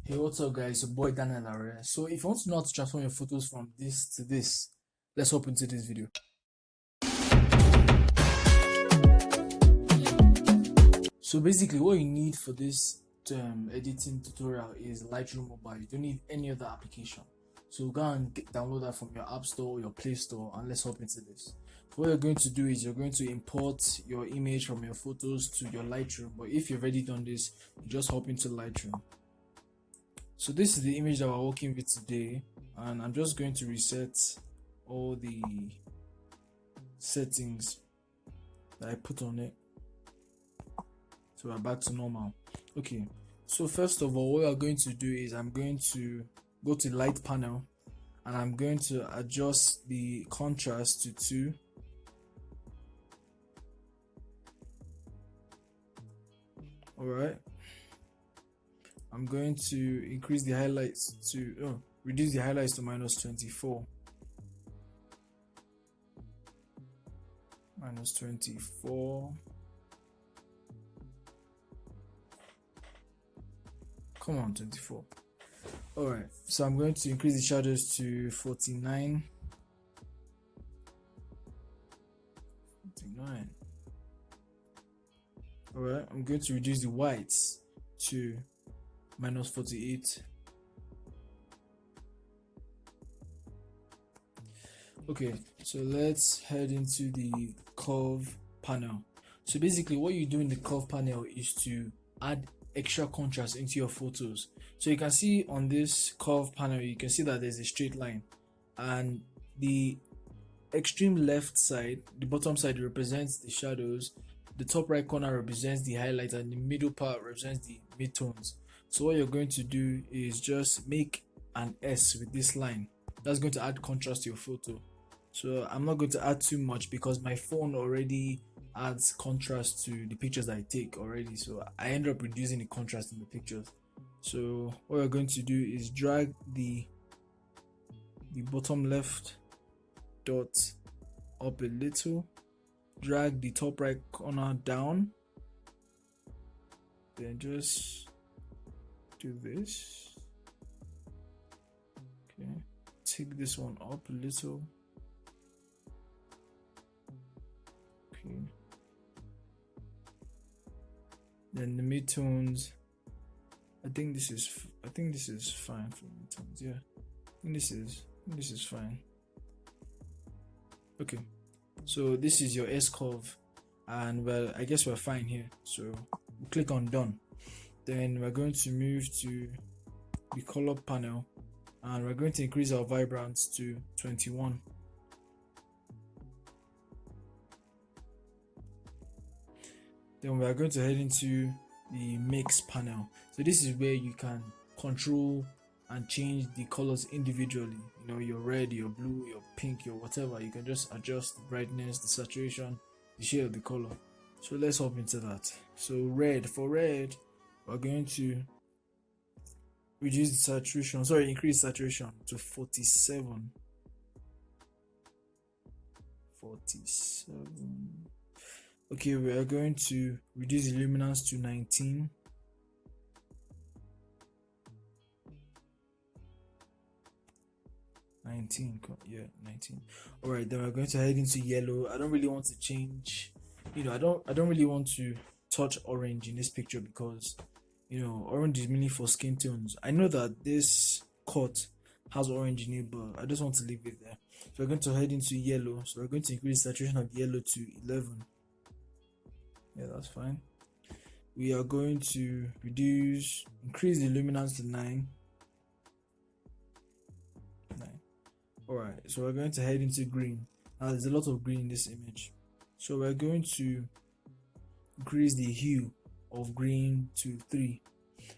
Hey, what's up, guys? Your boy Daniel Are. So, if you want to know how to transform your photos from this to this, let's hop into this video. So, basically, what you need for this editing tutorial is Lightroom Mobile. You don't need any other application. So, go and download that from your App Store or your Play Store, and let's hop into this. What you're going to do is you're going to import your image from your photos to your Lightroom. But if you've already done this, you just hop into Lightroom. So this is the image that we're working with today, and I'm just going to reset all the settings that I put on it, so we're back to normal. Okay, so first of all, what we're going to do is I'm going to go to light panel and I'm going to adjust the contrast to 2. All right, I'm going to increase the highlights to reduce the highlights to -24. -24. Come on, 24. Alright, so I'm going to increase the shadows to 49. 49. Alright, I'm going to reduce the whites to -48. Okay, so let's head into the curve panel. So basically what you do in the curve panel is to add extra contrast into your photos. So you can see on this curve panel, you can see that there's a straight line, and the extreme left side, the bottom side, represents the shadows, the top right corner represents the highlight, and the middle part represents the midtones. So what you're going to do is just make an S with this line. That's going to add contrast to your photo. So I'm not going to add too much because my phone already adds contrast to the pictures I take already, so I end up reducing the contrast in the pictures. So what we're going to do is drag the bottom left dot up a little, drag the top right corner down, then just do this. Okay, take this one up a little. Okay, then the midtones, I think this is fine for midtones. Yeah, I think this is fine. Okay, so this is your S curve, and well, I guess we're fine here. So we'll click on done. Then we're going to move to the color panel, and we're going to increase our vibrance to 21. Then we are going to head into the mix panel. So this is where you can control and change the colors individually. You know, your red, your blue, your pink, your whatever. You can just adjust the brightness, the saturation, the shade of the color. So let's hop into that. So for red, we're going to reduce the saturation, increase saturation to 47. 47. Okay, we are going to reduce the luminance to 19. 19. All right, then we're going to head into yellow. I don't really want to change, I don't really want to touch orange in this picture because, orange is mainly for skin tones. I know that this cut has orange in it, but I just want to leave it there. So we're going to head into yellow. So we're going to increase the saturation of yellow to 11. Yeah, that's fine. We are going to increase the luminance to 9. Alright, so we're going to head into green. Now there's a lot of green in this image. So we're going to increase the hue of green to 3.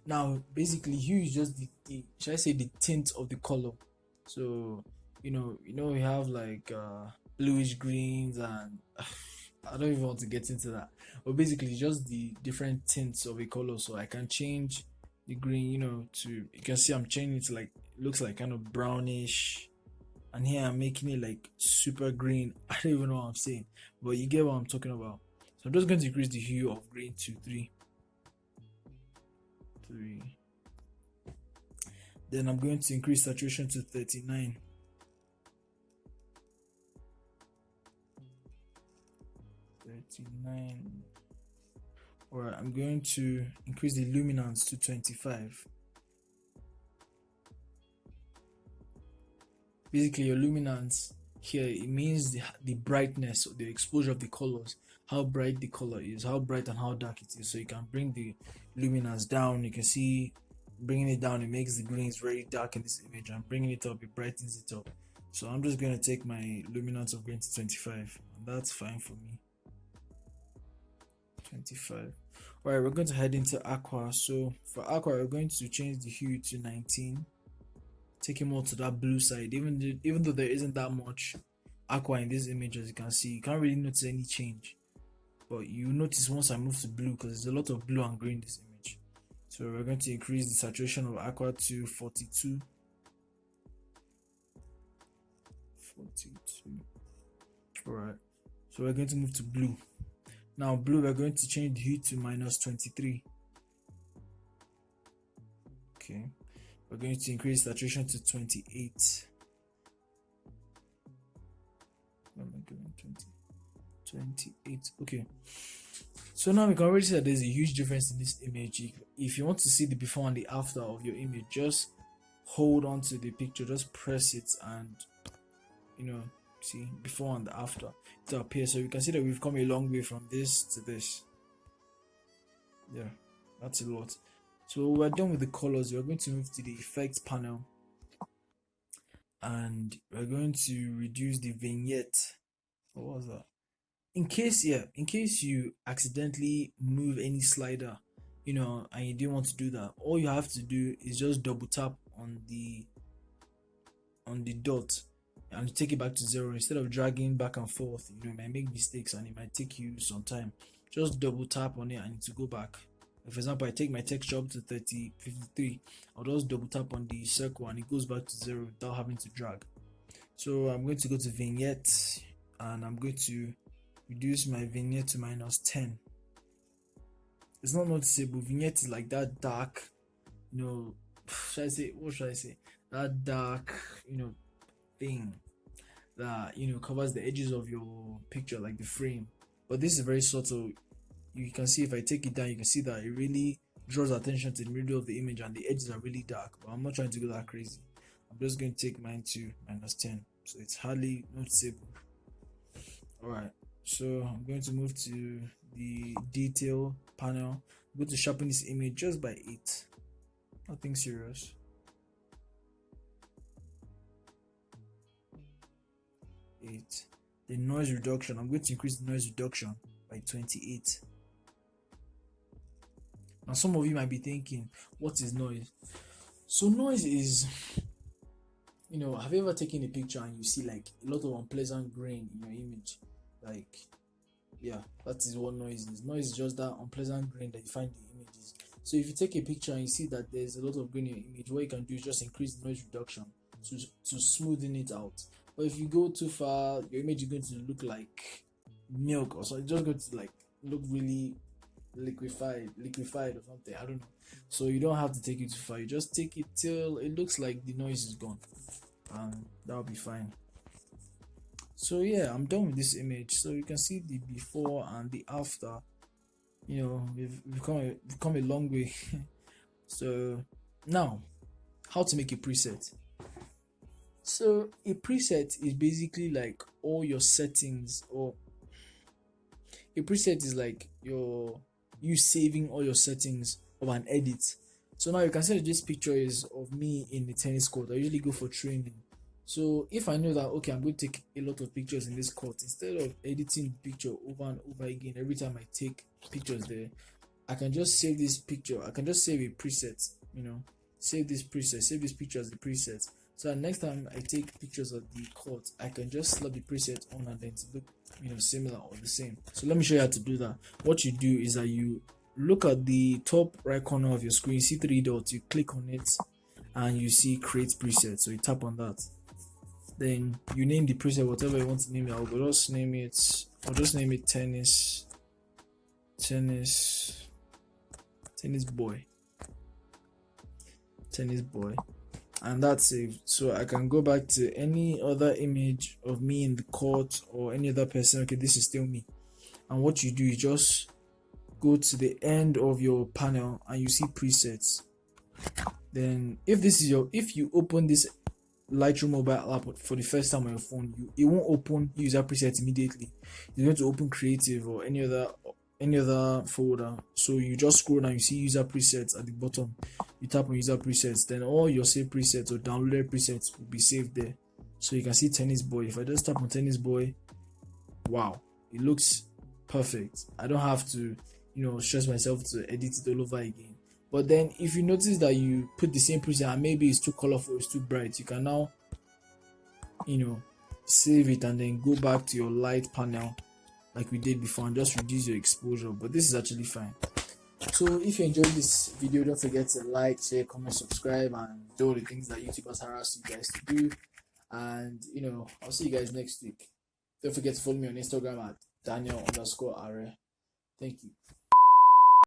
Now basically hue is just the should I say the tint of the color. So we have like bluish greens, and I don't even want to get into that, but basically just the different tints of a color. So I can change the green, you can see I'm changing it to like, it looks like kind of brownish, and here I'm making it like super green. I don't even know what I'm saying, but you get what I'm talking about. So I'm just going to increase the hue of green to 3. Then I'm going to increase saturation to 39. Alright, I'm going to increase the luminance to 25. Basically, your luminance here, it means the brightness or the exposure of the colors, how bright the color is, how bright and how dark it is. So you can bring the luminance down. You can see bringing it down, it makes the greens very dark in this image, and bringing it up, it brightens it up. So I'm just going to take my luminance of green to 25, and that's fine for me. 25. All right, we're going to head into aqua. So for aqua, we're going to change the hue to 19, take it more to that blue side. Even though there isn't that much aqua in this image, as you can see, you can't really notice any change, but you notice once I move to blue, because there's a lot of blue and green in this image. So we're going to increase the saturation of aqua to 42. 42. All right, so we're going to move to blue. Now blue, we're going to change the hue to -23. Okay, we're going to increase saturation to 28. What am I doing? 28. Okay, so now we can already see that there's a huge difference in this image. If you want to see the before and the after of your image, just hold on to the picture, just press it, and see before and after to appear. So you can see that we've come a long way from this to this. Yeah, that's a lot. So we're done with the colors. We're going to move to the effects panel, and we're going to reduce the vignette. What was that? In case you accidentally move any slider, and you didn't want to do that, all you have to do is just double tap on the dot and take it back to 0 instead of dragging back and forth. You might make mistakes and it might take you some time. Just double tap on it and it will go back. For example, I take my texture up to 53, I'll just double tap on the circle and it goes back to 0 without having to drag. So I'm going to go to vignette, and I'm going to reduce my vignette to -10. It's not noticeable. Vignette is like that dark, what should I say? That dark, thing that covers the edges of your picture, like the frame. But this is very subtle. You can see if I take it down, you can see that it really draws attention to the middle of the image and the edges are really dark. But I'm not trying to go that crazy. I'm just going to take mine to -10, so it's hardly noticeable. Alright, so I'm going to move to the detail panel. I'm going to sharpen this image just by 8. Nothing serious. 8. The noise reduction, I'm going to increase the noise reduction by 28. Now some of you might be thinking, what is noise? So noise is, have you ever taken a picture and you see like a lot of unpleasant grain in your image? Like, yeah, that is what noise is. Noise is just that unpleasant grain that you find in the images. So if you take a picture and you see that there's a lot of grain in your image, what you can do is just increase the noise reduction to smoothen it out. But if you go too far, your image is going to look like milk, or so it's just going to like look really liquefied or something. I don't know. So you don't have to take it too far. You just take it till it looks like the noise is gone, and that'll be fine. So yeah, I'm done with this image. So you can see the before and the after. We've come a long way. So now, how to make a preset. So a preset is basically like all your settings, or a preset is like you saving all your settings of an edit. So now you can see that this picture is of me in the tennis court. I usually go for training. So if I know that, okay, I'm going to take a lot of pictures in this court, instead of editing the picture over and over again every time I take pictures there, I can just save this picture. I can just save a preset, save this preset, save this picture as a preset. So that next time I take pictures of the court, I can just slap the preset on and then to look, similar or the same. So let me show you how to do that. What you do is that you look at the top right corner of your screen, you see 3 dots, you click on it and you see create preset. So you tap on that. Then you name the preset whatever you want to name it. I'll just name it tennis boy. and that's saved. So I can go back to any other image of me in the court or any other person. Okay, this is still me. And what you do is just go to the end of your panel and you see presets. Then if you open this Lightroom mobile app for the first time on your phone, it won't open user presets immediately. You're going to open creative or any other folder. So you just scroll down, you see user presets at the bottom. You tap on user presets, then all your saved presets or downloaded presets will be saved there. So you can see tennis boy. If I just tap on tennis boy, wow, it looks perfect. I don't have to, stress myself to edit it all over again. But then if you notice that you put the same preset and maybe it's too colorful, it's too bright, you can now, save it and then go back to your light panel like we did before and just reduce your exposure. But this is actually fine. So if you enjoyed this video, don't forget to like, share, comment, subscribe, and do all the things that YouTubers harass you guys to do. And I'll see you guys next week. Don't forget to follow me on Instagram at Daniel_Are. Thank you.